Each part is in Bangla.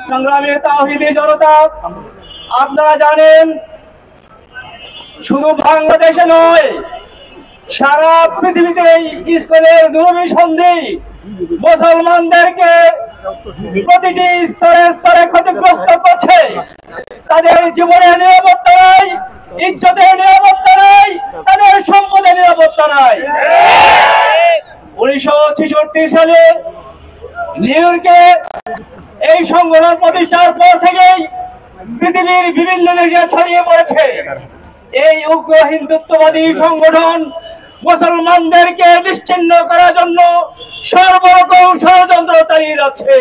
সংগ্রামী তাওহীদি জনতা, আপনারা জানেন শুধু বাংলাদেশে নয়, সারা পৃথিবীতে ইসলামের দুরভিসন্ধি মুসলমানদেরকে প্রতিটি স্তরে স্তরে ক্ষতিগ্রস্ত করছে। তাদের জীবনের নিরাপত্তা নাই, ইজ্জতের নিরাপত্তা নাই, তাদের সম্পদের নিরাপত্তা নাই। 1966 সালে নিউ ইয়র্কে এই সংগঠন প্রতিষ্ঠার পর থেকেই পৃথিবীর বিভিন্ন দেশে ছড়িয়ে পড়েছে। এই উগ্র হিন্দুত্ববাদী সংগঠন মুসলমানদেরকে নিশ্চিহ্ন করার জন্য সর্বরকম ষড়যন্ত্র চালিয়ে যাচ্ছে।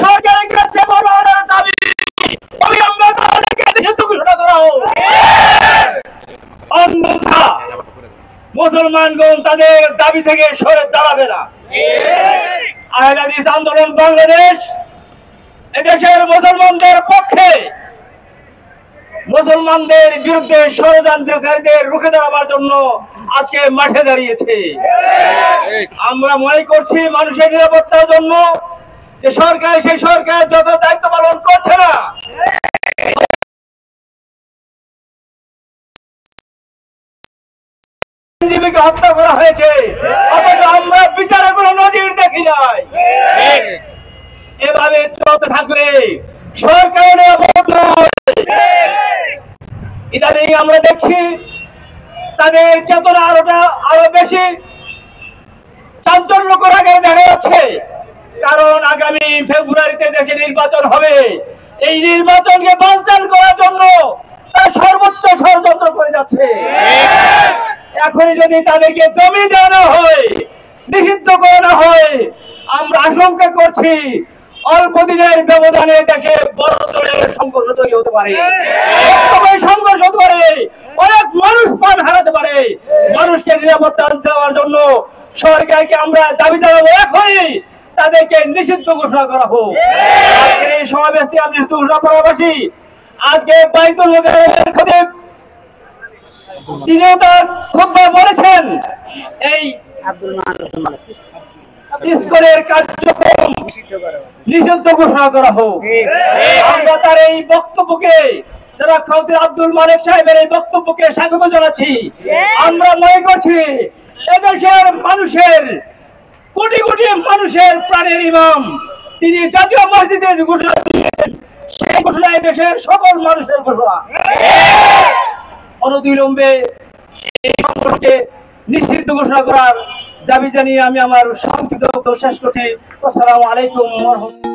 সরকারের কাছে দাবি অবিলম্বে তাদেরকে নিষিদ্ধ ঘোষণা করা হোক, অন্যথা মুসলমানগণ তাদের দাবি থেকে সরে দাঁড়াবে না। আহলে হাদিস আন্দোলন বাংলাদেশ এদেশের মুসলমানদের পক্ষে, মুসলমানদের বিরুদ্ধে ষড়যন্ত্রকারীদের রুখে দাঁড়াবার জন্য আজকে মাঠে দাঁড়িয়েছে। আমরা মনে করছি মানুষের নিরাপত্তার জন্য যে সরকার, সেই সরকার যত দায়িত্ব পালন করছে না, জীবীকে হত্যা করা হয়েছে, অথচ আমরা বিচারে কোনো নজির দেখি নাই। এভাবে চলতে থাকলে সরকারের নিরাপদ নয়। ইদানিং আমরা দেখছি তাদের চেতনা আরো বেশি চাঞ্চল্যকর আকারে দেখা যাচ্ছে। কারণ আগামী ফেব্রুয়ারিতে দেশে নির্বাচন হবে। এই নির্বাচনকে বানচাল করার জন্য তারা সর্বোচ্চ ষড়যন্ত্র করে যাচ্ছে। এখনই যদি তাদেরকে দমিয়ে দেওয়া হয়, নিষিদ্ধ করা হয়, আমরা আশঙ্কা করছি অল্প দিনের ব্যবধানে দেশে বড় ধরনের সংঘর্ষ তৈরি হতে পারে, সংঘর্ষ হতে পারে, অনেক মানুষ প্রাণ হারাতে পারে। মানুষকে নিরাপত্তা দেওয়ার জন্য সরকারকে আমরা দাবি জানাবো, এখনই তাদেরকে নিষিদ্ধ ঘোষণা করা হোক। আজকের এই সমাবেশ থেকে আমি নিষিদ্ধ ঘোষণা করাবাসী, আজকে বাইতুল মুকাররমের খতিব তিনিও তার খুতবায় বলেছেন এই ইসকনের কার্যক্রম নিষিদ্ধ ঘোষণা করা হোক। আমরা তার এই বক্তব্যকে, যারা খতিব আব্দুল মালেক সাহেবের এই বক্তব্যকে স্বাগত জানাচ্ছি। আমরা মনে করছি এদেশের মানুষের, কোটি কোটি মানুষের প্রাণের ইমাম, তিনি জাতীয় মসজিদে ঘোষণা দিয়েছেন, সেই ঘোষণা দেশের সকল মানুষের ঘোষণা। অনতিবিলম্বে এই সংগঠনকে নিষিদ্ধ ঘোষণা করার দাবি জানিয়ে আমি আমার সংক্ষিপ্ত বক্তব্য শেষ করছি। আসসালামু আলাইকুম ওয়া রাহমাতুল্লাহ।